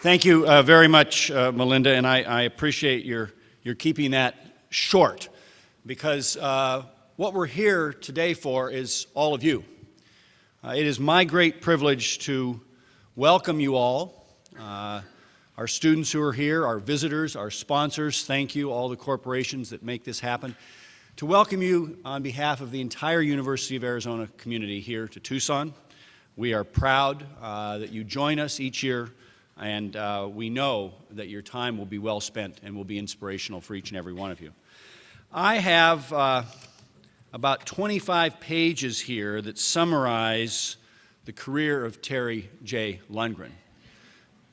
Thank you very much, Melinda, and I appreciate your keeping that short, because what we're here today for is all of you. It is my great privilege to welcome you all, our students who are here, our visitors, our sponsors, thank you, all the corporations that make this happen, to welcome you on behalf of the entire University of Arizona community here to Tucson. We are proud that you join us each year, and we know that your time will be well spent and will be inspirational for each and every one of you. I have about 25 pages here that summarize the career of Terry J. Lundgren.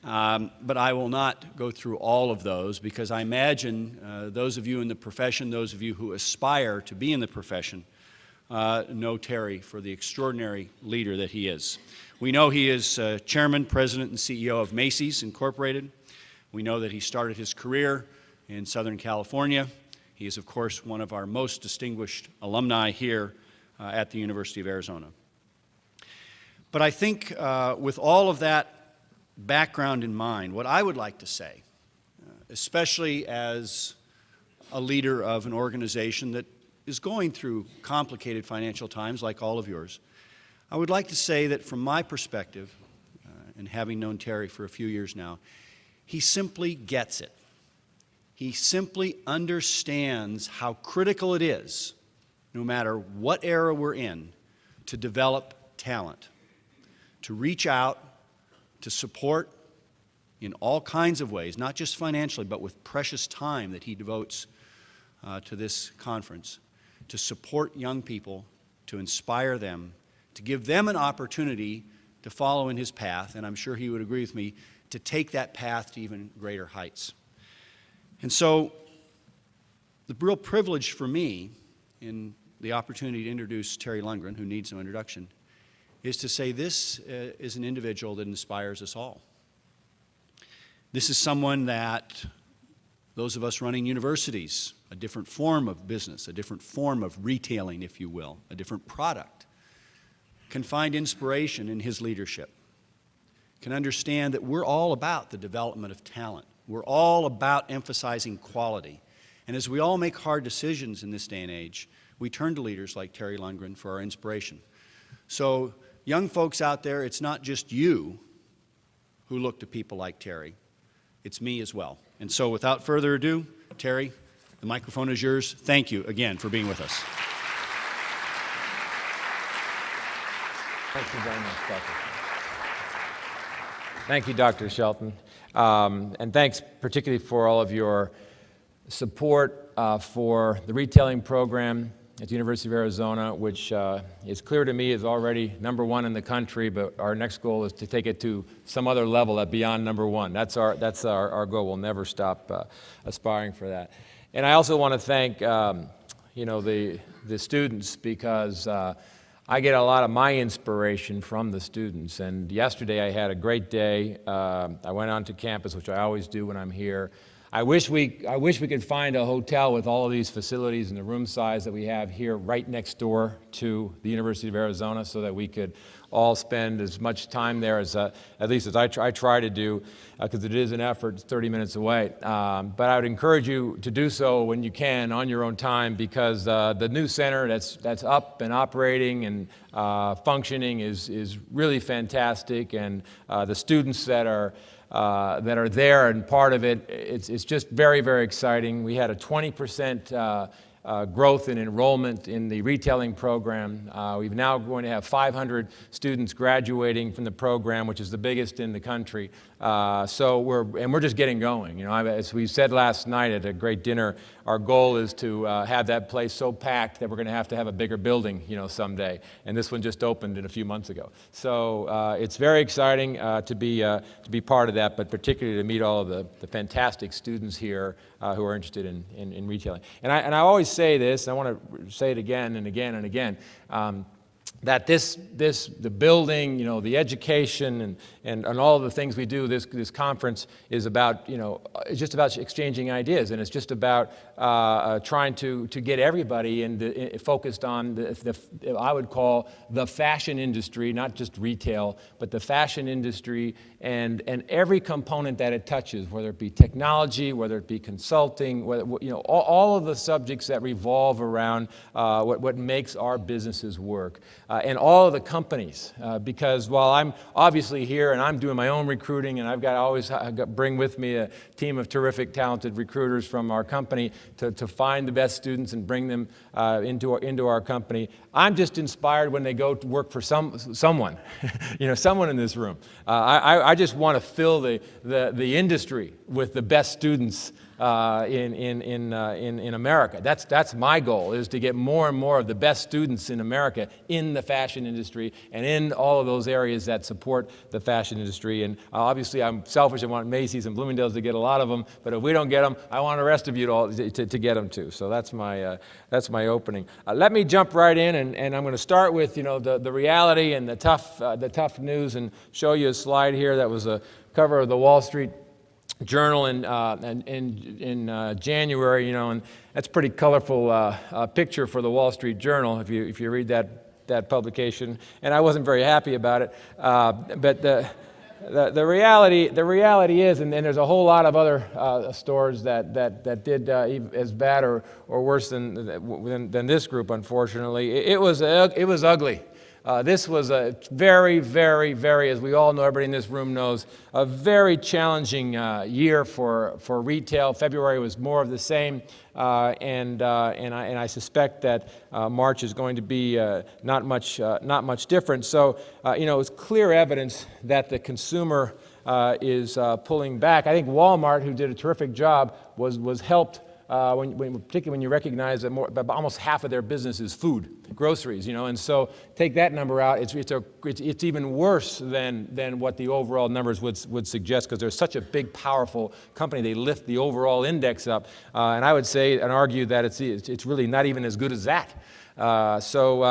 But I will not go through all of those, because I imagine those of you in the profession, those of you who aspire to be in the profession, know Terry for the extraordinary leader that he is. We know he is chairman, president, and CEO of Macy's Incorporated. We know that he started his career in Southern California. He is, of course, one of our most distinguished alumni here at the University of Arizona. But I think with all of that background in mind, what I would like to say, especially as a leader of an organization that is going through complicated financial times like all of yours, I would like to say that from my perspective, and having known Terry for a few years now, he simply gets it. He simply understands how critical it is, no matter what era we're in, to develop talent, to reach out, to support in all kinds of ways, not just financially, but with precious time that he devotes to this conference, to support young people, to inspire them, to give them an opportunity to follow in his path, and I'm sure he would agree with me, to take that path to even greater heights. And so the real privilege for me in the opportunity to introduce Terry Lundgren, who needs no introduction, is to say this is an individual that inspires us all. This is someone that those of us running universities, a different form of business, a different form of retailing, if you will, a different product, can find inspiration in his leadership, can understand that we're all about the development of talent. We're all about emphasizing quality. And as we all make hard decisions in this day and age, we turn to leaders like Terry Lundgren for our inspiration. So young folks out there, it's not just you who look to people like Terry. It's me as well. And so without further ado, Terry, the microphone is yours. Thank you again for being with us. Thank you very much, Dr. Thank you, Dr. Shelton. And thanks particularly for all of your support for the retailing program at the University of Arizona, which is clear to me is already #1 in the country, but our next goal is to take it to some other level at beyond #1. That's our goal. We'll never stop aspiring for that. And I also want to thank the students, because I get a lot of my inspiration from the students. And yesterday I had a great day. I went onto campus, which I always do when I'm here. I wish we could find a hotel with all of these facilities and the room size that we have here right next door to the University of Arizona, so that we could all spend as much time there as, at least as I try to do, because it is an effort. It's 30 minutes away. But I would encourage you to do so when you can on your own time, because the new center that's up and operating and functioning is really fantastic, and the students that are there and part of it, it's just very, very exciting. We had a 20% growth in enrollment in the retailing program. We're now going to have 500 students graduating from the program, which is the biggest in the country. So we're just getting going. As we said last night at a great dinner, our goal is to have that place so packed that we're going to have a bigger building, someday. And this one just opened a few months ago. So it's very exciting to be part of that, but particularly to meet all of the fantastic students here who are interested in retailing. And I always say this, and I want to say it again and again and again. that the building, the education and all of the things we do, this conference is about, it's just about exchanging ideas, and it's just about trying to get everybody focused on I would call the fashion industry, not just retail, but the fashion industry and every component that it touches, whether it be technology, whether it be consulting, all of the subjects that revolve around what makes our businesses work. And all of the companies, because while I'm obviously here and I'm doing my own recruiting, and I've got bring with me a team of terrific, talented recruiters from our company to find the best students and bring them into our company. I'm just inspired when they go to work for someone, someone in this room. I just want to fill the industry with the best students in America. That's my goal, is to get more and more of the best students in America in the fashion industry and in all of those areas that support the fashion industry. And obviously I'm selfish. I want Macy's and Bloomingdale's to get a lot of them, but if we don't get them, I want the rest of you to get them too. So that's my opening. Let me jump right in, and I'm going to start with the reality and the tough news, and show you a slide here that was a cover of the Wall Street Journal in January, and that's a pretty colorful picture for the Wall Street Journal if you read that publication. And I wasn't very happy about it, but the reality is, and there's a whole lot of other stores that did as bad or worse than this group. Unfortunately, it was ugly. This was a very, very, very, as we all know, everybody in this room knows, a very challenging year for retail. February was more of the same, and I suspect that March is going to be not much different. So, it's clear evidence that the consumer is pulling back. I think Walmart, who did a terrific job, was helped. Particularly when you recognize that almost half of their business is food, groceries, and so take that number out, it's even worse than what the overall numbers would suggest, because they're such a big, powerful company. They lift the overall index up, and I would say and argue that it's really not even as good as that. And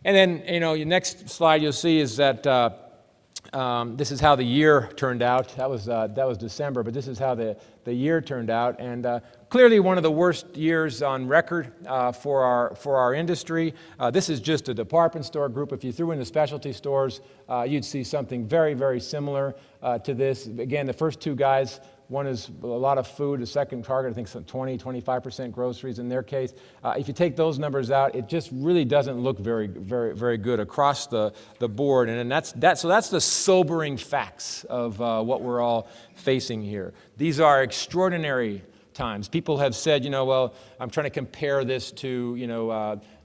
then your next slide you'll see is that. This is how the year turned out. That was December, but this is how the year turned out, and clearly one of the worst years on record for our industry. This is just a department store group. If you threw in the specialty stores, you'd see something very, very similar to this. Again, the first two guys. One is a lot of food. The second target, I think, some 20-25% groceries in their case. If you take those numbers out, it just really doesn't look very, very, very good across the board. And that's the sobering facts of what we're all facing here. These are extraordinary times. People have said, well, I'm trying to compare this to,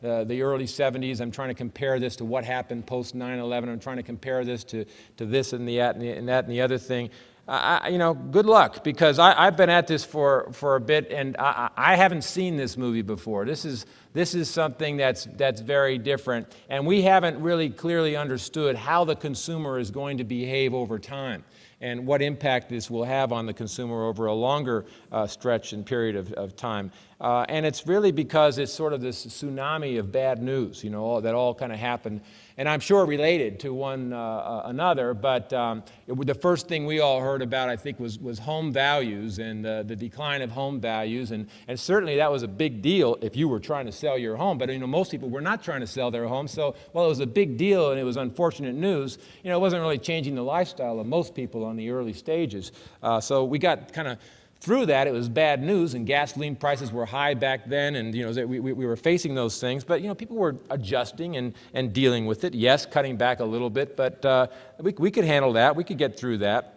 the early 70s. I'm trying to compare this to what happened post 9/11. I'm trying to compare this to this and that and the other thing. Good luck, because I've been at this for a bit, and I haven't seen this movie before. This is something that's very different, and we haven't really clearly understood how the consumer is going to behave over time, and what impact this will have on the consumer over a longer stretch and period of time. And it's really because it's sort of this tsunami of bad news, that all kind of happened. And I'm sure related to one another, but the first thing we all heard about, I think, was home values and the decline of home values, and certainly that was a big deal if you were trying to sell your home. But most people were not trying to sell their home, so while it was a big deal and it was unfortunate news, it wasn't really changing the lifestyle of most people on the early stages. So we got kind of through that. It was bad news, and gasoline prices were high back then, and we were facing those things. But people were adjusting and dealing with it. Yes, cutting back a little bit, but we could handle that. We could get through that.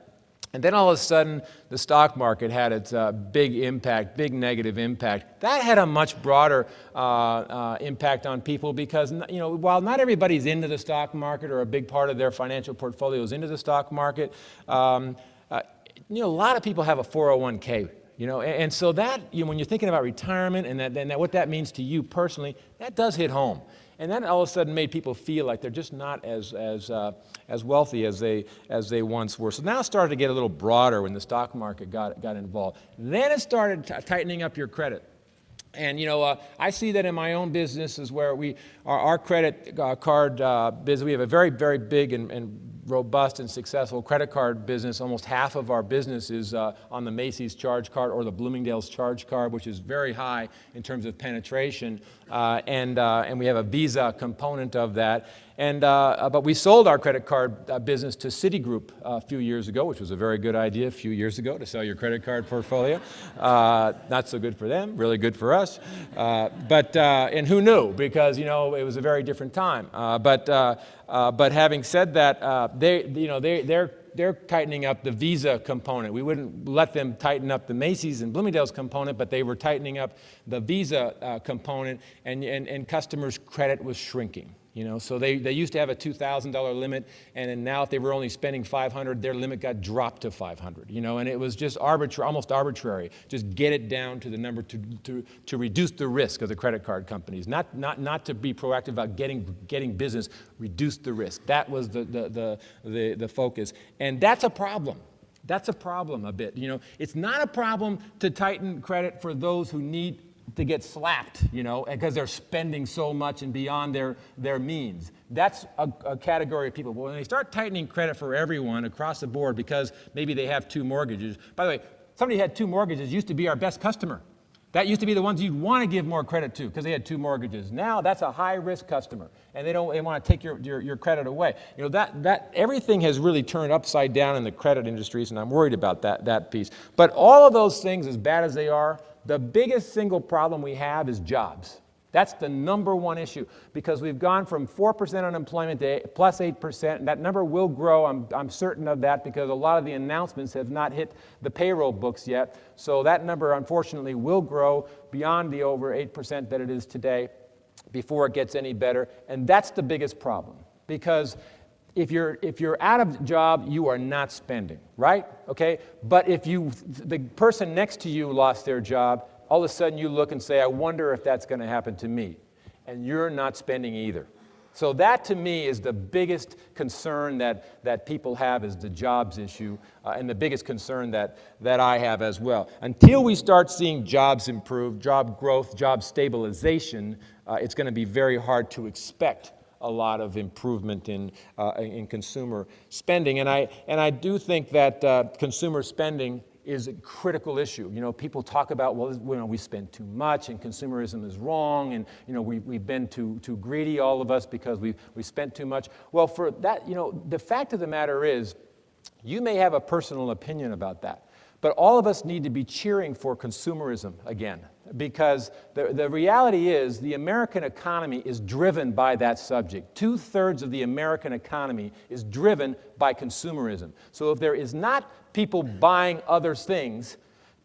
And then all of a sudden, the stock market had its big impact, big negative impact. That had a much broader impact on people because, while not everybody's into the stock market or a big part of their financial portfolio is into the stock market, a lot of people have a 401k, and so that, when you're thinking about retirement and that what that means to you personally, that does hit home. And that all of a sudden made people feel like they're just not as wealthy as they once were. So now it started to get a little broader when the stock market got involved. Then it started tightening up your credit. And I see that in my own businesses where our credit card business, we have a very, very big and robust and successful credit card business. Almost half of our business is on the Macy's charge card or the Bloomingdale's charge card, which is very high in terms of penetration. And we have a Visa component of that. But we sold our credit card business to Citigroup a few years ago, which was a very good idea a few years ago to sell your credit card portfolio. Not so good for them, really good for us. And who knew? Because it was a very different time. But having said that, they're tightening up the Visa component. We wouldn't let them tighten up the Macy's and Bloomingdale's component, but they were tightening up the Visa component, and customers' credit was shrinking. So they used to have a $2,000 limit, and then now if they were only spending $500, their limit got dropped to $500. And it was just almost arbitrary. Just get it down to the number to reduce the risk of the credit card companies, not to be proactive about getting business. Reduce the risk. That was the focus, and that's a problem. That's a problem a bit. It's not a problem to tighten credit for those who need to get slapped, because they're spending so much and beyond their means. That's a category of people. But when they start tightening credit for everyone across the board because maybe they have 2 mortgages. By the way, somebody who had 2 mortgages used to be our best customer. That used to be the ones you'd want to give more credit to because they had 2 mortgages. Now that's a high-risk customer, and they want to take your credit away. That everything has really turned upside down in the credit industries, and I'm worried about that piece. But all of those things, as bad as they are, the biggest single problem we have is jobs. That's the number one issue, because we've gone from 4% unemployment to plus 8%, and that number will grow. I'm certain of that, because a lot of the announcements have not hit the payroll books yet. So that number, unfortunately, will grow beyond the over 8% that it is today before it gets any better. And that's the biggest problem, because if you're out of job, you are not spending, right? Okay? But if the person next to you lost their job, all of a sudden you look and say, I wonder if that's going to happen to me. And you're not spending either. So that, to me, is the biggest concern that people have, is the jobs issue, and the biggest concern that I have as well. Until we start seeing jobs improve, job growth, job stabilization, it's going to be very hard to expect a lot of improvement in consumer spending. And I do think that consumer spending is a critical issue. People talk about, we spend too much and consumerism is wrong, and we've been too greedy, all of us, because we spent too much. Well, for that, the fact of the matter is, you may have a personal opinion about that, but all of us need to be cheering for consumerism again, because the reality is the American economy is driven by that subject. 2/3 of the American economy is driven by consumerism. So if there is not people buying other things,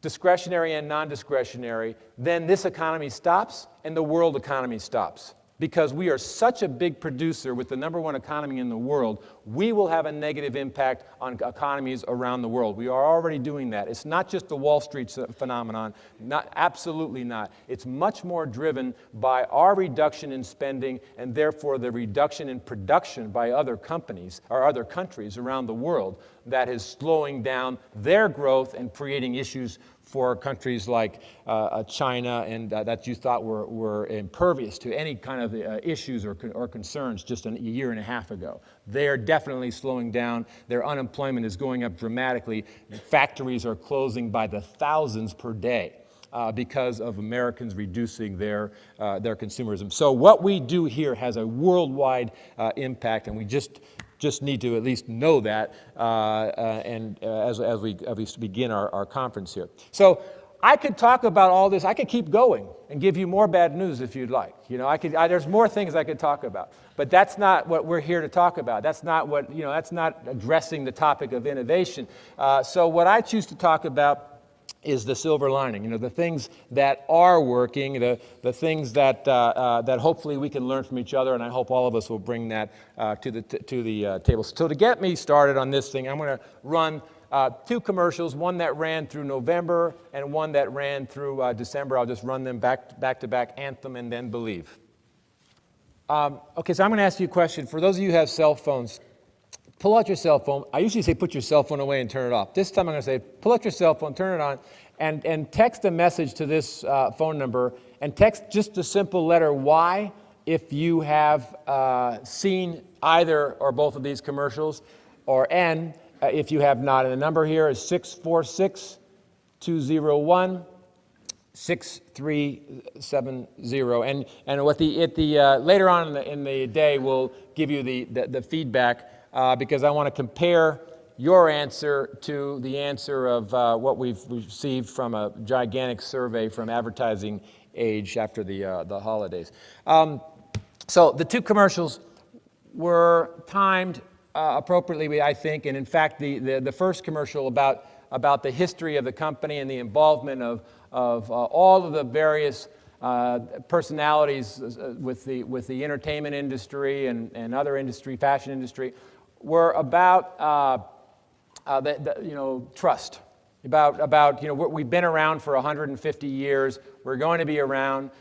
discretionary and non-discretionary, then this economy stops and the world economy stops. Because we are such a big producer with the number 1 economy in the world, we will have a negative impact on economies around the world. We are already doing that. It's not just the Wall Street phenomenon, absolutely not. It's much more driven by our reduction in spending, and therefore the reduction in production by other companies or other countries around the world that is slowing down their growth and creating issues for countries like China, and that you thought were impervious to any kind of issues or concerns just a year and a half ago. They are definitely slowing down. Their unemployment is going up dramatically. Factories are closing by the thousands per day because of Americans reducing their consumerism. So what we do here has a worldwide impact, and we just need to at least know that as we begin our conference here. So I could talk about all this. I could keep going and give you more bad news if you'd like. There's more things I could talk about, but that's not what we're here to talk about. That's not that's not addressing the topic of innovation. So what I choose to talk about is the silver lining, the things that are working, the things that hopefully we can learn from each other, and I hope all of us will bring that to the table. So to get me started on this thing, I'm going to run 2 commercials, one that ran through November and one that ran through December. I'll just run them back to back, Anthem and then Believe. Okay, so I'm going to ask you a question. For those of you who have cell phones, pull out your cell phone. I usually say put your cell phone away and turn it off. This time I'm going to say pull out your cell phone, turn it on, and text a message to this phone number and text just a simple letter Y if you have seen either or both of these commercials, or N if you have not. And the number here is 646-201-6370. And what later on in the day, we'll give you the feedback because I want to compare your answer to the answer of what we've received from a gigantic survey from Advertising Age after the holidays. So the two commercials were timed appropriately, I think, and in fact, the first commercial about the history of the company and the involvement of all of the various personalities with the entertainment industry and other industry, fashion industry, were about trust. About we've been around for 150 years. We're going to be around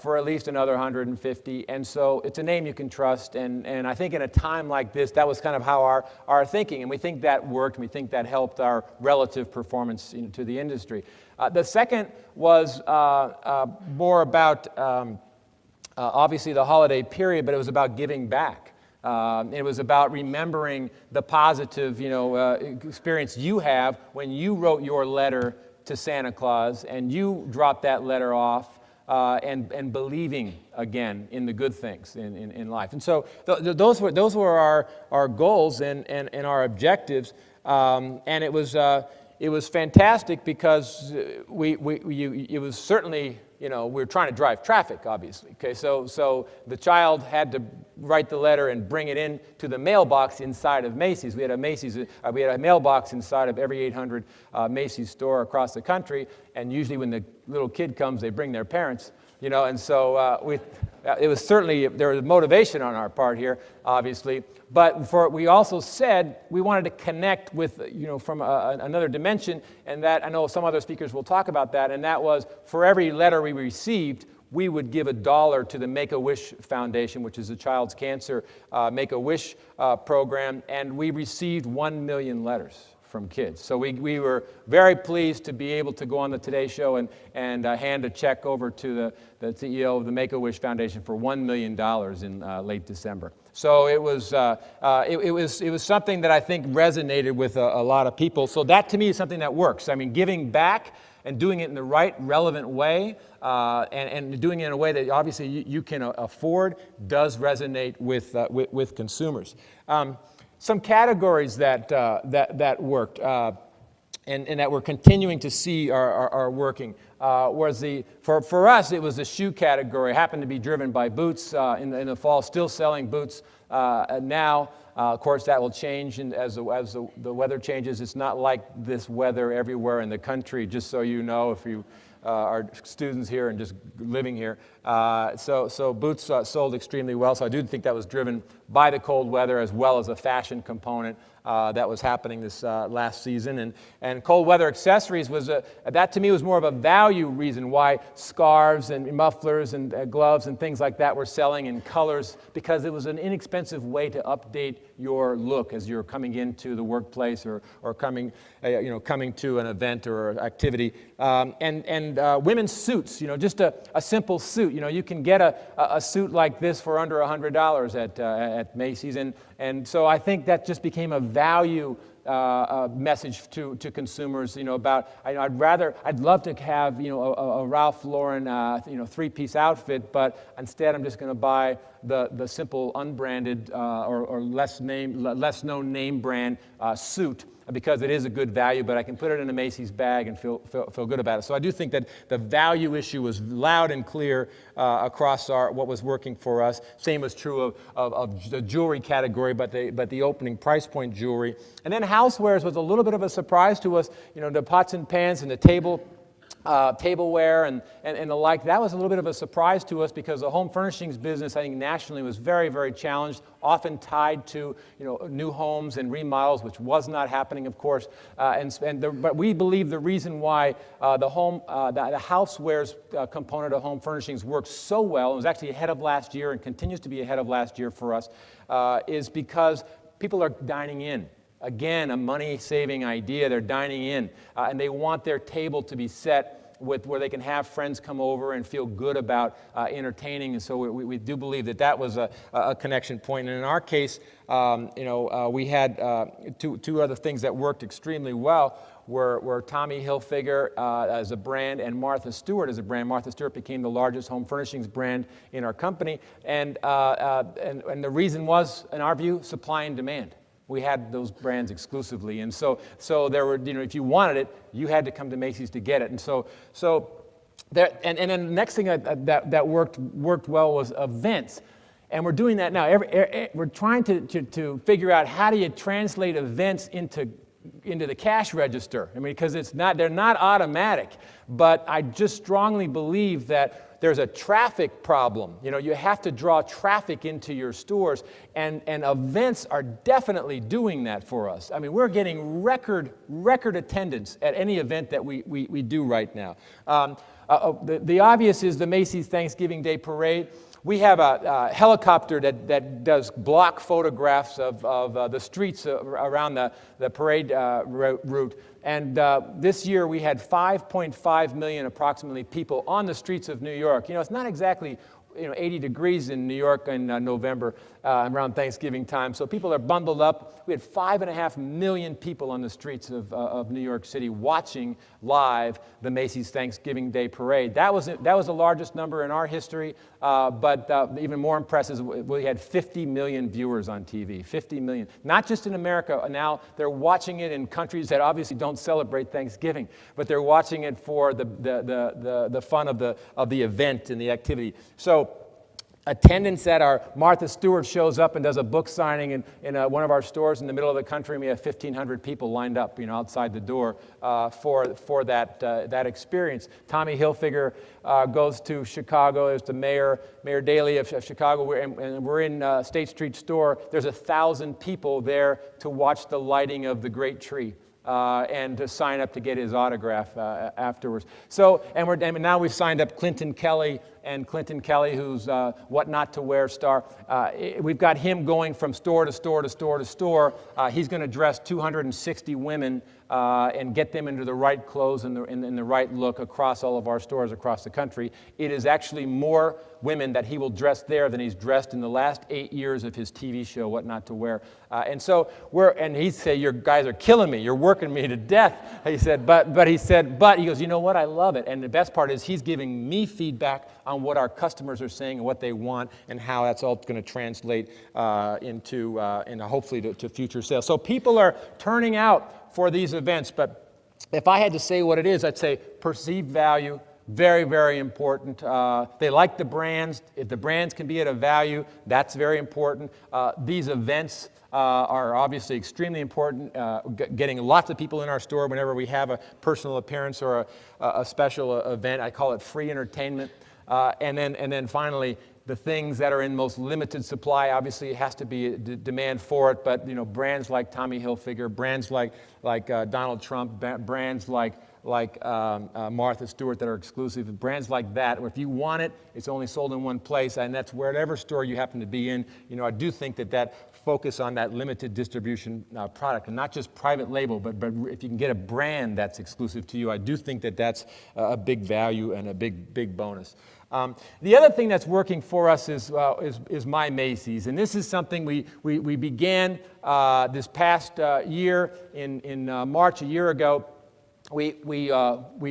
for at least another 150, and so it's a name you can trust. And I think in a time like this, that was kind of how our thinking, and we think that worked. And we think that helped our relative performance to the industry. The second was more about obviously the holiday period, but it was about giving back. It was about remembering the positive, experience you have when you wrote your letter to Santa Claus and you dropped that letter off, and believing again in the good things in life. And so those were our goals and our objectives. And it was fantastic because it was certainly, we were trying to drive traffic, obviously. Okay, so the child had to write the letter and bring it in to the mailbox inside of Macy's. We had a mailbox inside of every 800 Macy's store across the country, and usually when the little kid comes, they bring their parents. And so it was certainly, there was motivation on our part here, obviously, but we also said we wanted to connect with, from another dimension, and that, I know some other speakers will talk about that, and that was for every letter we received, we would give $1 to the Make-A-Wish Foundation, which is the Child's Cancer Make-A-Wish program, and we received 1 million letters from kids. So we were very pleased to be able to go on the Today Show and hand a check over to the CEO of the Make-A-Wish Foundation for $1 million in late December. So it was something that I think resonated with a lot of people. So that to me is something that works. I mean, giving back and doing it in the right, relevant way, and doing it in a way that obviously you can afford, does resonate with consumers. Some categories that worked and that we're continuing to see are working. For us, it was the shoe category. It happened to be driven by boots in the fall, still selling boots now. Of course, that will change as the weather changes. It's not like this weather everywhere in the country, just so you know, if you are students here and just living here. So boots sold extremely well. So I do think that was driven by the cold weather as well as a fashion component that was happening this last season. And cold weather accessories that to me was more of a value reason why scarves and mufflers and gloves and things like that were selling in colors, because it was an inexpensive way to update your look as you're coming into the workplace or coming to an event or activity. And women's suits, just a simple suit. You can get a suit like this for under $100 at Macy's, and so I think that just became a value message to consumers. About I'd love to have a Ralph Lauren three-piece outfit, but instead I'm just going to buy the simple unbranded or less known name brand suit, because it is a good value, but I can put it in a Macy's bag and feel good about it. So I do think that the value issue was loud and clear across what was working for us. Same was true of the jewelry category, but the opening price point jewelry. And then housewares was a little bit of a surprise to us. The pots and pans and the tableware and the like. That was a little bit of a surprise to us because the home furnishings business, I think nationally, was very, very challenged, often tied to new homes and remodels, which was not happening, of course. But we believe the reason why the housewares component of home furnishings worked so well, and was actually ahead of last year and continues to be ahead of last year for us, is because people are dining in. Again, a money-saving idea. They're dining in, and they want their table to be set where they can have friends come over and feel good about entertaining. And so we do believe that was a connection point. And in our case, we had two other things that worked extremely well. Were Tommy Hilfiger as a brand and Martha Stewart as a brand. Martha Stewart became the largest home furnishings brand in our company, and the reason was, in our view, supply and demand. We had those brands exclusively, and so there were, if you wanted it, you had to come to Macy's to get it, and so there. And then the next thing that worked well was events. And we're doing that now. We're trying to figure out how do you translate events into the cash register. I mean, because they're not automatic. But I just strongly believe that there's a traffic problem. You have to draw traffic into your stores, and events are definitely doing that for us. I mean, we're getting record attendance at any event that we do right now. The obvious is the Macy's Thanksgiving Day Parade. We have a helicopter that does block photographs of the streets around the parade route. And this year we had 5.5 million approximately people on the streets of New York. It's not exactly 80 degrees in New York in November around Thanksgiving time. So people are bundled up. We had 5.5 million people on the streets of New York City watching live the Macy's Thanksgiving Day Parade. That was the largest number in our history, but even more impressive, we had 50 million viewers on TV, 50 million. Not just in America. Now they're watching it in countries that obviously don't celebrate Thanksgiving, but they're watching it for the fun of the event and the activity. So attendance at our Martha Stewart shows up and does a book signing in one of our stores in the middle of the country, and we have 1,500 people lined up, outside the door for that experience. Tommy Hilfiger goes to Chicago. There's the Mayor Daley of Chicago, and we're in State Street store. There's 1,000 people there to watch the lighting of the great tree. And to sign up to get his autograph afterwards. So, and now we've signed up Clinton Kelly, who's What Not to Wear star. We've got him going from store to store to store to store. He's going to dress 260 women and get them into the right clothes and the right look across all of our stores across the country. It is actually more women that he will dress there than he's dressed in the last 8 years of his TV show, What Not to Wear. And so and he'd say, "You guys are killing me. You're working me to death." He said, but he goes, "You know what? I love it." And the best part is he's giving me feedback on what our customers are saying and what they want and how that's all going to translate into hopefully to future sales. So people are turning out for these events, but if I had to say what it is, I'd say perceived value, very, very important. They like the brands. If the brands can be at a value, that's very important. These events are obviously extremely important. Getting lots of people in our store whenever we have a personal appearance or a special event. I call it free entertainment. And then finally, the things that are in most limited supply. Obviously, it has to be a demand for it, but brands like Tommy Hilfiger, brands like Donald Trump, brands like Martha Stewart that are exclusive, brands like that, where if you want it, it's only sold in one place, and that's wherever store you happen to be in. I do think that focus on that limited distribution product, and not just private label, but if you can get a brand that's exclusive to you, I do think that's a big value and a big bonus. The other thing that's working for us is My Macy's, and this is something we began this past year in March a year ago. We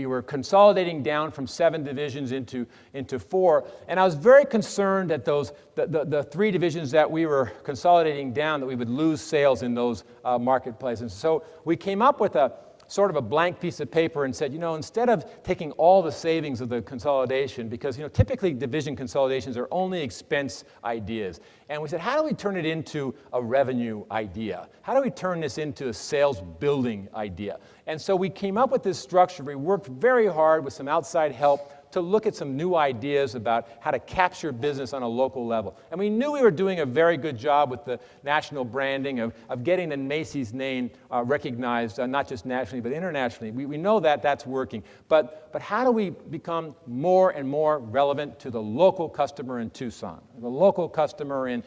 were consolidating down from 7 divisions into 4, and I was very concerned that the 3 divisions that we were consolidating down, that we would lose sales in those marketplaces. So we came up with a sort of a blank piece of paper and said, instead of taking all the savings of the consolidation, because typically division consolidations are only expense ideas, and we said, how do we turn it into a revenue idea? How do we turn this into a sales building idea? And so we came up with this structure. We worked very hard with some outside help to look at some new ideas about how to capture business on a local level. And we knew we were doing a very good job with the national branding of getting the Macy's name recognized, not just nationally, but internationally. We know that that's working. But how do we become more and more relevant to the local customer in Tucson, the local customer in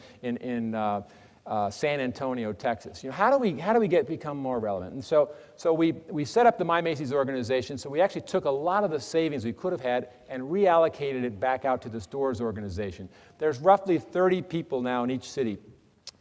San Antonio, Texas. How do we become more relevant? And so we set up the My Macy's organization. So we actually took a lot of the savings we could have had and reallocated it back out to the stores organization. There's roughly 30 people now in each city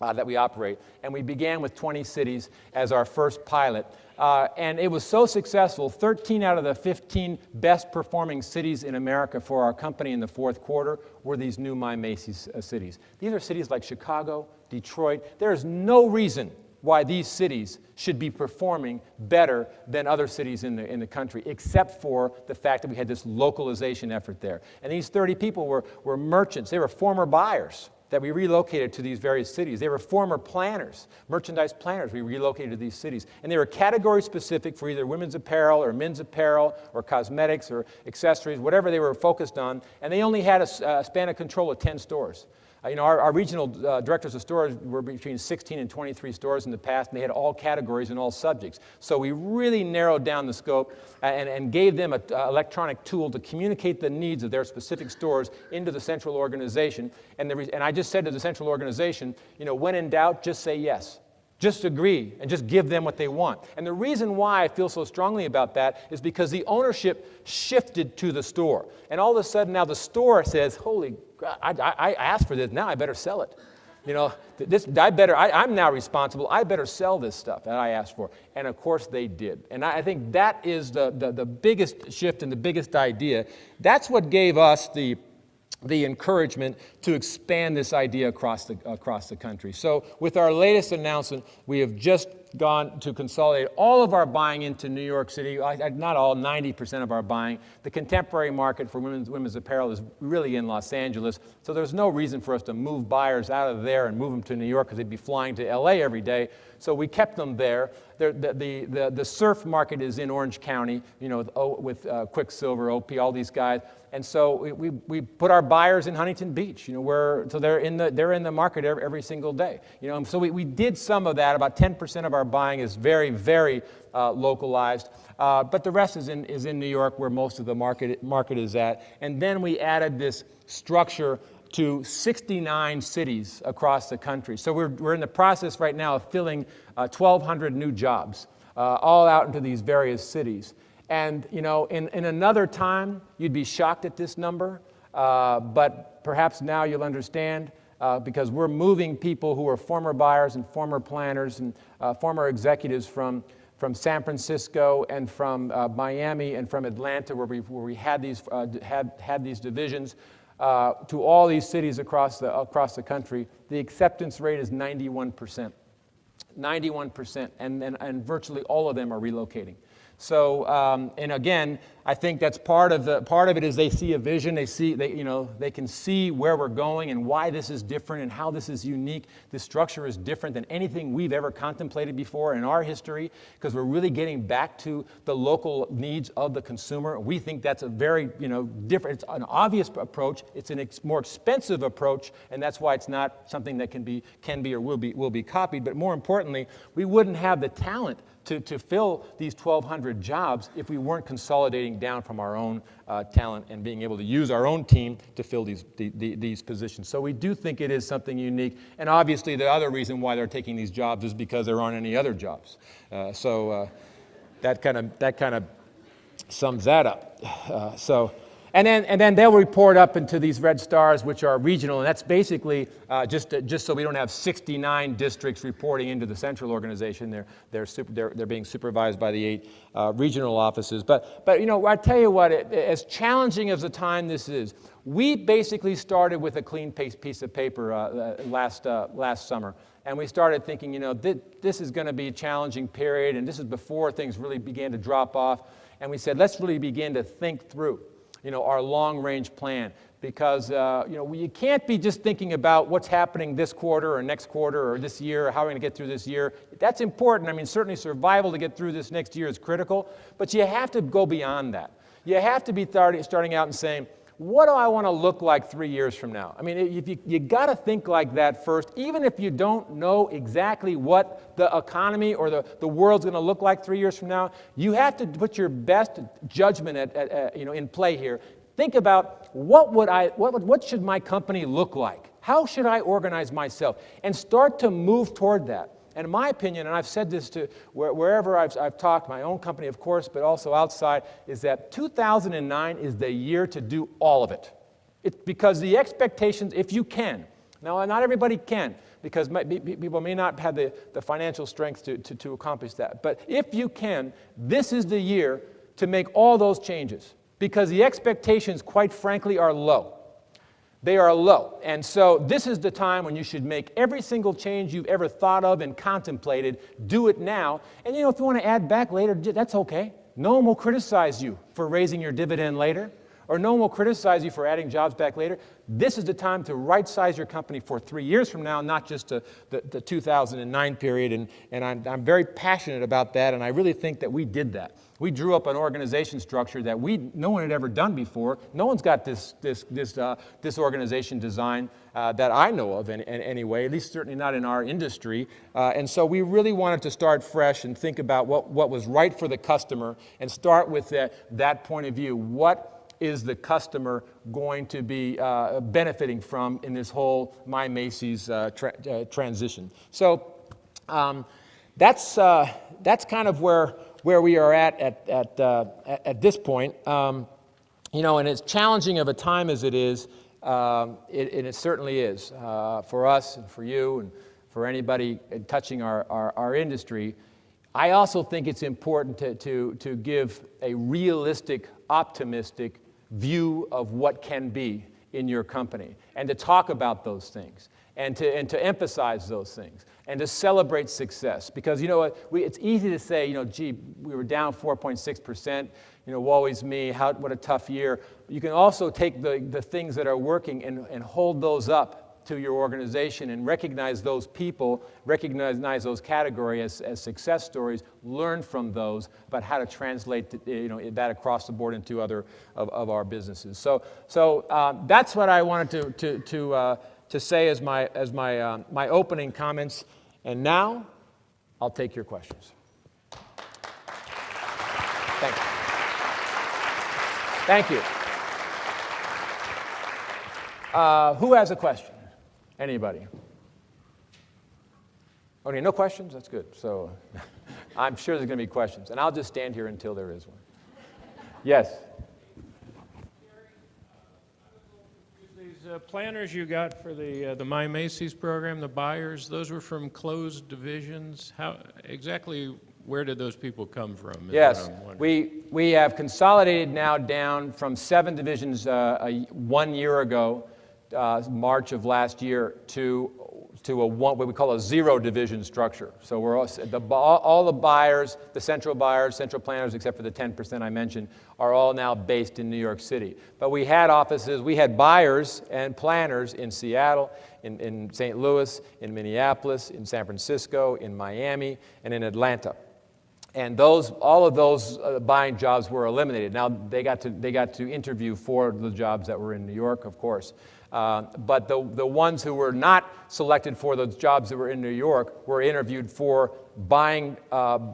that we operate, and we began with 20 cities as our first pilot. And it was so successful, 13 out of the 15 best performing cities in America for our company in the fourth quarter were these new My Macy's cities. These are cities like Chicago, Detroit. There is no reason why these cities should be performing better than other cities in the country, except for the fact that we had this localization effort there. And these 30 people were merchants. They were former buyers that we relocated to these various cities. They were former planners, merchandise planners we relocated to these cities. And they were category specific for either women's apparel or men's apparel or cosmetics or accessories, whatever they were focused on. And they only had a span of control of 10 stores. Our regional directors of stores were between 16 and 23 stores in the past, and they had all categories and all subjects. So we really narrowed down the scope and gave them an electronic tool to communicate the needs of their specific stores into the central organization. And I just said to the central organization, when in doubt, just say yes. Just agree and just give them what they want. And the reason why I feel so strongly about that is because the ownership shifted to the store. And all of a sudden now the store says, holy God, I asked for this, now I better sell it. I'm now responsible, I better sell this stuff that I asked for. And of course they did. And I think that is the biggest shift and the biggest idea. That's what gave us the encouragement to expand this idea across the country. So with our latest announcement, we have just gone to consolidate all of our buying into New York City, not all, 90% of our buying. The contemporary market for women's apparel is really in Los Angeles, so there's no reason for us to move buyers out of there and move them to New York because they'd be flying to LA every day. So we kept them there. The surf market is in Orange County, with Quicksilver, OP, all these guys. And so we put our buyers in Huntington Beach, so they're in the market every single day. So we did some of that. About 10% of our buying is very, very localized. But the rest is in New York, where most of the market is at. And then we added this structure to 69 cities across the country. So we're in the process right now of filling 1,200 new jobs, all out into these various cities. And in another time, you'd be shocked at this number, but perhaps now you'll understand, because we're moving people who are former buyers and former planners and former executives from San Francisco and from Miami and from Atlanta, where we had these divisions, to all these cities across the country. The acceptance rate is 91%. 91%, and virtually all of them are relocating. So, and again, I think that's part of it is they see a vision. They can see where we're going and why this is different and how this is unique. This structure is different than anything we've ever contemplated before in our history, because we're really getting back to the local needs of the consumer. We think that's a very, different. It's an obvious approach. It's a more expensive approach, and that's why it's not something that can be or will be copied. But more importantly, we wouldn't have the talent to fill these 1,200 jobs if we weren't consolidating down from our own talent and being able to use our own team to fill these positions. So we do think it is something unique. And obviously the other reason why they're taking these jobs is because there aren't any other jobs. So that kind of sums that up. And then they'll report up into these red stars, which are regional, and that's basically just so we don't have 69 districts reporting into the central organization. They're being supervised by the 8 regional offices. But I tell you what, as challenging as the time this is, we basically started with a clean piece of paper last summer. And we started thinking, this is going to be a challenging period, and this is before things really began to drop off. And we said, let's really begin to think through our long-range plan, because you can't be just thinking about what's happening this quarter or next quarter or this year or how we're going to get through this year. That's important. I mean, certainly survival to get through this next year is critical, but you have to go beyond that. You have to be starting out and saying, what do I want to look like 3 years from now? I mean, you got to think like that first, even if you don't know exactly what the economy or the world's going to look like 3 years from now. You have to put your best judgment in play here. Think about what should my company look like How should I organize myself? And start to move toward that. And in my opinion, and I've said this to wherever I've talked, my own company, of course, but also outside, is that 2009 is the year to do all of it. It's because the expectations, if you can, now not everybody can, because people may not have the financial strength to accomplish that. But if you can, this is the year to make all those changes, because the expectations, quite frankly, are low. They are low. And so this is the time when you should make every single change you've ever thought of and contemplated. Do it now. And if you want to add back later, that's okay. No one will criticize you for raising your dividend later, or no one will criticize you for adding jobs back later. This is the time to right-size your company for 3 years from now, not just the 2009 period. And I'm very passionate about that, and I really think that we did that. We drew up an organization structure that no one had ever done before. No one's got this organization design that I know of anyway, at least certainly not in our industry. And so we really wanted to start fresh and think about what was right for the customer and start with that point of view. What is the customer going to be benefiting from in this whole My Macy's transition? So that's kind of where we are at this point. And as challenging of a time as it is, it certainly is for us and for you and for anybody touching our industry. I also think it's important to give a realistic, optimistic view of what can be in your company, and to talk about those things, and to emphasize those things, and to celebrate success. Because it's easy to say, gee, we were down 4.6%, woe is me, what a tough year. You can also take the things that are working and hold those up to your organization and recognize those people, recognize those categories as success stories, learn from those about how to translate that across the board into other of our businesses. So that's what I wanted to say as my opening comments. And now I'll take your questions. Thank you. Thank you. Who has a question? Anybody? Okay, no questions? That's good. So I'm sure there's going to be questions. And I'll just stand here until there is one. Yes? These planners you got for the My Macy's program, the buyers, those were from closed divisions. How exactly, where did those people come from? Yes, we have consolidated now down from 7 divisions 1 year ago, March of last year, to what we call a 0 division structure. So we're all the buyers, the central buyers, central planners, except for the 10% I mentioned, are all now based in New York City. But we had offices, we had buyers and planners in Seattle, in St. Louis, in Minneapolis, in San Francisco, in Miami, and in Atlanta. And all of those buying jobs were eliminated. Now they got to interview for the jobs that were in New York, of course. But the ones who were not selected for those jobs that were in New York were interviewed for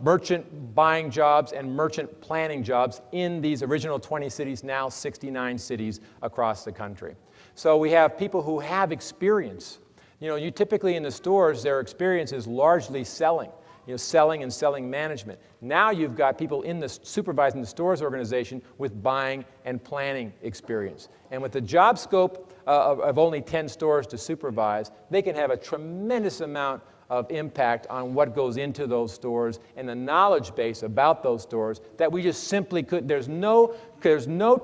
merchant buying jobs and merchant planning jobs in these original 20 cities, now 69 cities across the country. So we have people who have experience. You typically in the stores, their experience is largely selling. Selling and selling management. Now you've got people in the supervising the stores organization with buying and planning experience. And with the job scope of only 10 stores to supervise, they can have a tremendous amount of impact on what goes into those stores and the knowledge base about those stores that we just simply couldn't. There's no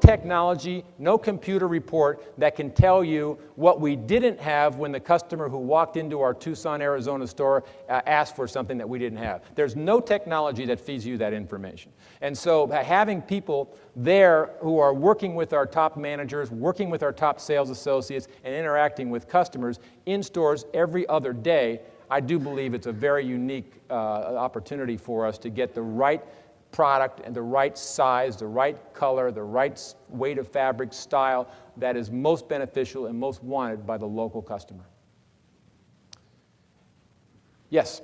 technology, no computer report that can tell you what we didn't have when the customer who walked into our Tucson, Arizona store asked for something that we didn't have. There's no technology that feeds you that information. And so having people there who are working with our top managers, working with our top sales associates, and interacting with customers in stores every other day, I do believe it's a very unique opportunity for us to get the right product and the right size, the right color, the right weight of fabric, style that is most beneficial and most wanted by the local customer. Yes?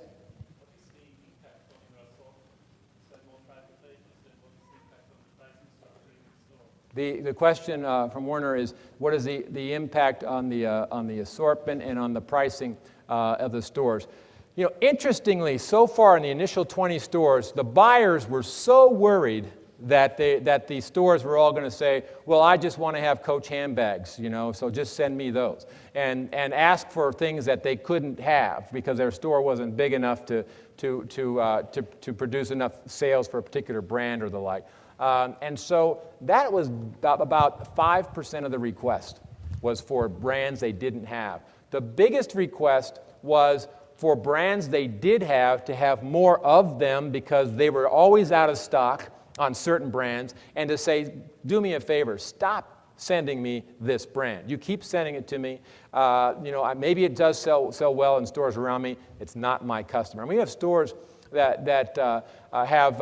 The question from Werner is, what is the impact on the assortment and on the pricing of the stores? You know, interestingly, so far in the initial 20 stores, the buyers were so worried that the stores were all going to say, well, I just want to have Coach handbags, you know, so just send me those. And ask for things that they couldn't have because their store wasn't big enough to produce enough sales for a particular brand or the like. And so that was about 5% of the request was for brands they didn't have. The biggest request was for brands they did have to have more of them because they were always out of stock on certain brands, and to say, do me a favor, stop sending me this brand. You keep sending it to me. You know, maybe it does sell well in stores around me. It's not my customer. And we have stores that have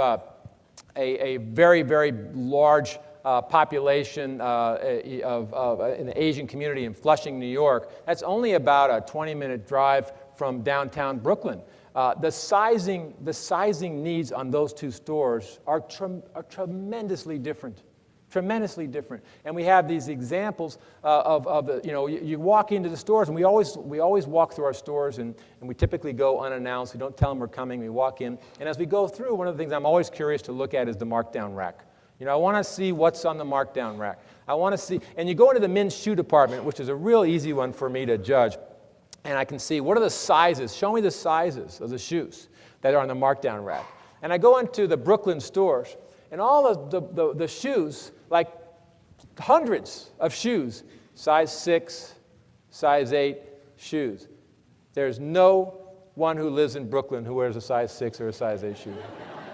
a very, very large population in the Asian community in Flushing, New York. That's only about a 20-minute drive from downtown Brooklyn. The sizing needs on those two stores are tremendously different. Tremendously different. And we have these examples of you know, you walk into the stores, and we always walk through our stores, and we typically go unannounced. We don't tell them we're coming. We walk in. And as we go through, one of the things I'm always curious to look at is the markdown rack. You know, I want to see what's on the markdown rack. I want to see, and you go into the men's shoe department, which is a real easy one for me to judge, and I can see what are the sizes. Show me the sizes of the shoes that are on the markdown rack. And I go into the Brooklyn stores, and all the shoes, like hundreds of shoes, size 6, size 8 shoes. There's no one who lives in Brooklyn who wears a size 6 or a size 8 shoe.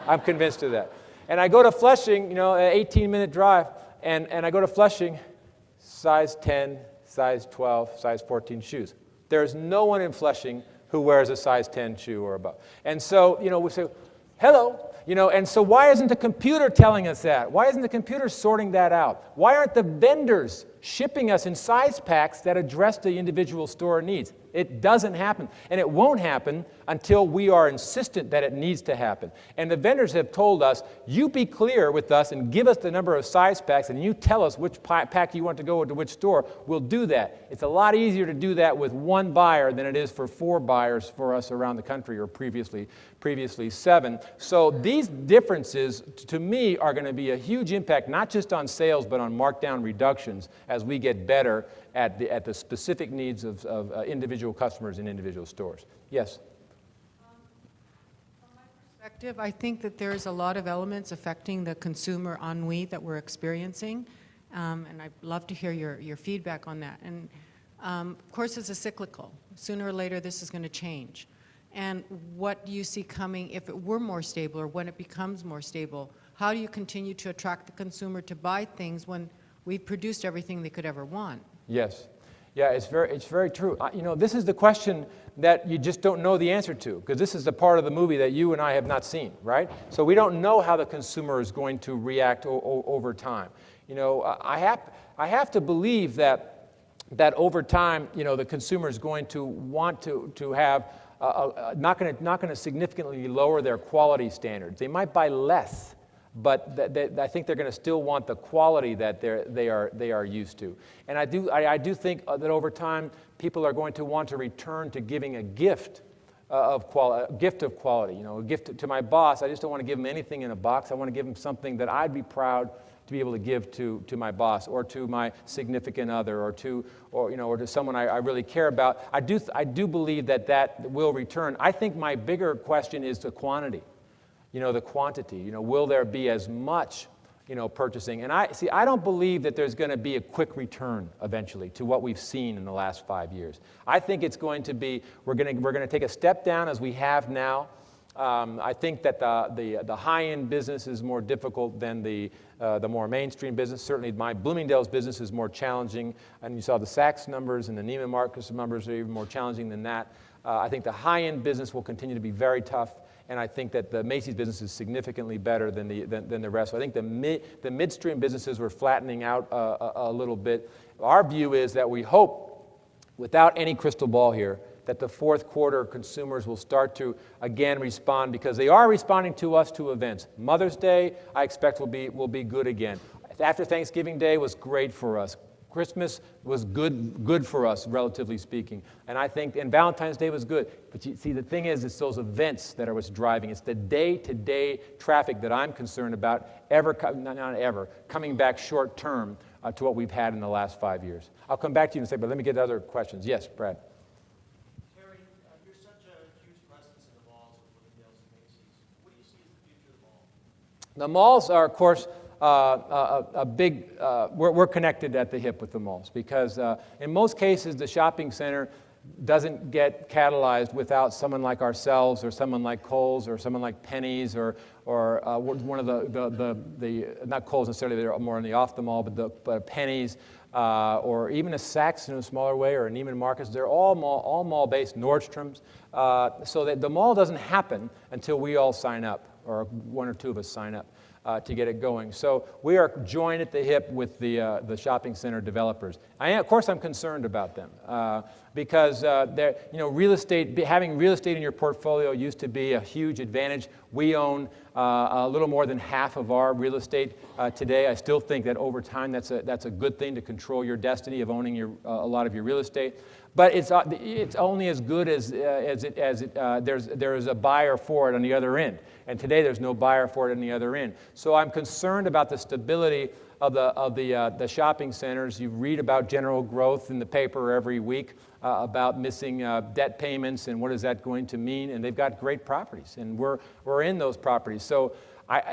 I'm convinced of that. And I go to Flushing, you know, an 18-minute drive, and I go to Flushing, size 10, size 12, size 14 shoes. There's no one in Flushing who wears a size 10 shoe or above. And so, you know, we say, hello. You know, and so why isn't the computer telling us that? Why isn't the computer sorting that out? Why aren't the vendors shipping us in size packs that address the individual store needs? It doesn't happen, and it won't happen until we are insistent that it needs to happen. And the vendors have told us, you be clear with us and give us the number of size packs, and you tell us which pack you want to go to which store. We'll do that. It's a lot easier to do that with one buyer than it is for 4 buyers for us around the country, or previously 7. So these differences, to me, are going to be a huge impact, not just on sales, but on markdown reductions as we get better at the specific needs of individual customers in individual stores. Yes? From my perspective, I think that there's a lot of elements affecting the consumer ennui that we're experiencing, and I'd love to hear your feedback on that. And of course, it's a cyclical. Sooner or later, this is going to change. And what do you see coming if it were more stable, or when it becomes more stable? How do you continue to attract the consumer to buy things when we've produced everything they could ever want? Yes. Yeah, it's very true. You know, this is the question that you just don't know the answer to, because this is the part of the movie that you and I have not seen, right? So we don't know how the consumer is going to react over time. You know, I have to believe that over time, you know, the consumer is going to want to have not going to significantly lower their quality standards. They might buy less, but I think they're going to still want the quality that they are used to. And I do think that over time, people are going to want to return to giving a gift of quality. You know, a gift to my boss. I just don't want to give him anything in a box. I want to give him something that I'd be proud to be able to give to my boss, or to my significant other, or to someone I really care about. I do believe that will return. I think my bigger question is the quantity. You know, the quantity. You know, will there be as much, you know, purchasing? And I don't believe that there's going to be a quick return eventually to what we've seen in the last 5 years. I think it's going to be, we're going to take a step down as we have now. I think that the high-end business is more difficult than the more mainstream business. Certainly my Bloomingdale's business is more challenging, and you saw the Saks numbers and the Neiman Marcus numbers are even more challenging than that. I think the high-end business will continue to be very tough. And I think that the Macy's business is significantly better than the rest. So I think the midstream businesses were flattening out a little bit. Our view is that we hope, without any crystal ball here, that the fourth quarter consumers will start to again respond, because they are responding to us to events. Mother's Day, I expect will be good again. After Thanksgiving Day was great for us. Christmas was good for us, relatively speaking. And I think, and Valentine's Day was good. But you see, the thing is, it's those events that are what's driving. It's the day-to-day traffic that I'm concerned about, not ever, coming back short term to what we've had in the last 5 years. I'll come back to you in a second, but let me get to other questions. Yes, Brad. Terry, you're such a huge presence in the malls with Bloomingdale's and Macy's. What do you see as the future of the mall? The malls are, of course, a big, we're connected at the hip with the malls because in most cases the shopping center doesn't get catalyzed without someone like ourselves or someone like Kohl's or someone like Penny's or one of the not Kohl's necessarily, they're more on the off the mall, but Penny's or even a Saks in a smaller way or a Neiman Marcus. They're all mall based, Nordstrom's, so that the mall doesn't happen until we all sign up or one or two of us sign up. To get it going. So we are joined at the hip with the shopping center developers. Of course, I'm concerned about them because real estate, having real estate in your portfolio used to be a huge advantage. We own a little more than half of our real estate today. I still think that over time that's a good thing to control your destiny of owning a lot of your real estate. But it's only as good as there is a buyer for it on the other end. And today there's no buyer for it on the other end. So I'm concerned about the stability of the shopping centers. You read about general growth in the paper every week about missing debt payments and what is that going to mean. And they've got great properties, and we're in those properties. So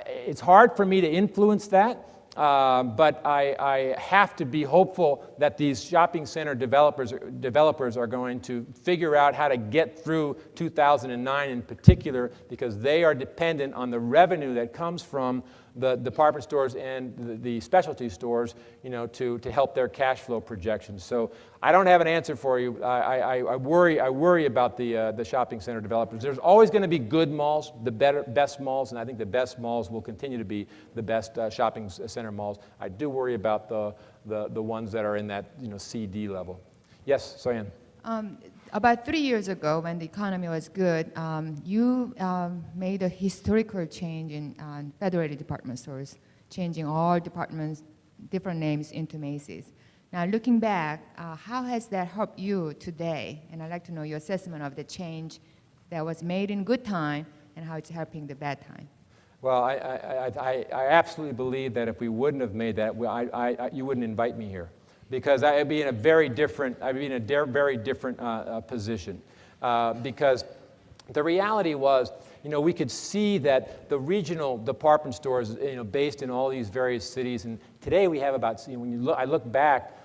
it's hard for me to influence that. But I have to be hopeful that these shopping center developers are going to figure out how to get through 2009 in particular, because they are dependent on the revenue that comes from the department stores and the specialty stores, to help their cash flow projections. So I don't have an answer for you. I worry about the shopping center developers. There's always going to be good malls, best malls, and I think the best malls will continue to be the best shopping center malls. I do worry about the ones that are in that C/D level. Yes, Soyan. About 3 years ago, when the economy was good, you made a historical change in federated department stores, changing all departments, different names into Macy's. Now, looking back, how has that helped you today? And I'd like to know your assessment of the change that was made in good time and how it's helping the bad time. Well, I absolutely believe that if we wouldn't have made that, you wouldn't invite me here, because I'd be in a very different position. Because the reality was, we could see that the regional department stores, based in all these various cities, and today we have about, I look back,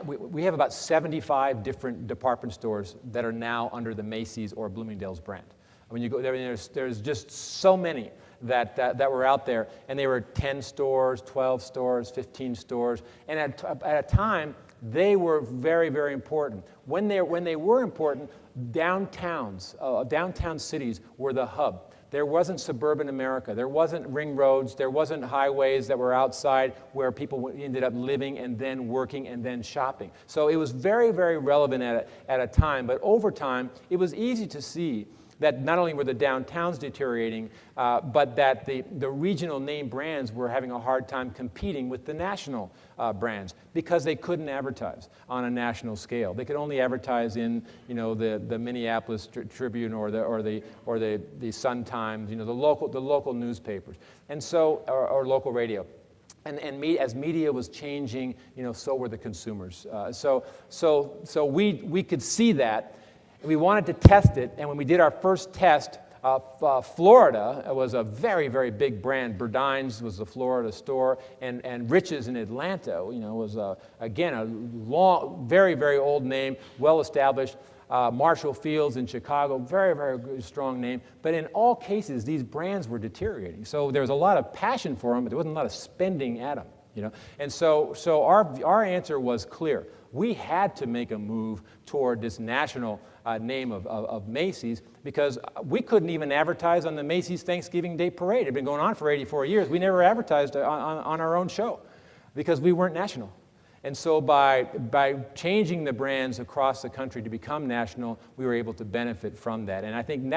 we have about 75 different department stores that are now under the Macy's or Bloomingdale's brand. When you go there, there's just so many that were out there, and they were 10 stores, 12 stores, 15 stores, and at a time, they were very, very important. When they were important, downtown cities were the hub. There wasn't suburban America. There wasn't ring roads. There wasn't highways that were outside where people ended up living and then working and then shopping. So it was very, very relevant at a time. But over time, it was easy to see that not only were the downtowns deteriorating, but that the regional name brands were having a hard time competing with the national brands because they couldn't advertise on a national scale. They could only advertise in the Minneapolis Tribune or the Sun Times, the local newspapers, and so or local radio. And as media was changing, so were the consumers. So we could see that. We wanted to test it, and when we did our first test, Florida was a very, very big brand. Burdines was the Florida store, and Rich's in Atlanta, was again a long, very, very old name, well established. Marshall Fields in Chicago, very, very good, strong name. But in all cases, these brands were deteriorating. So there was a lot of passion for them, but there wasn't a lot of spending at them. And so our answer was clear. We had to make a move toward this national name of Macy's, because we couldn't even advertise on the Macy's Thanksgiving Day Parade. It had been going on for 84 years. We never advertised on our own show because we weren't national. And so by changing the brands across the country to become national, we were able to benefit from that. And I think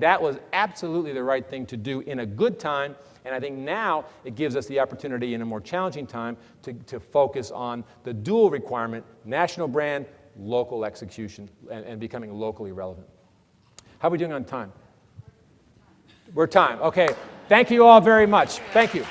that was absolutely the right thing to do in a good time. And I think now it gives us the opportunity in a more challenging time to focus on the dual requirement, national brand, local execution, and becoming locally relevant. How are we doing on time? We're time. Okay. Thank you all very much. Thank you.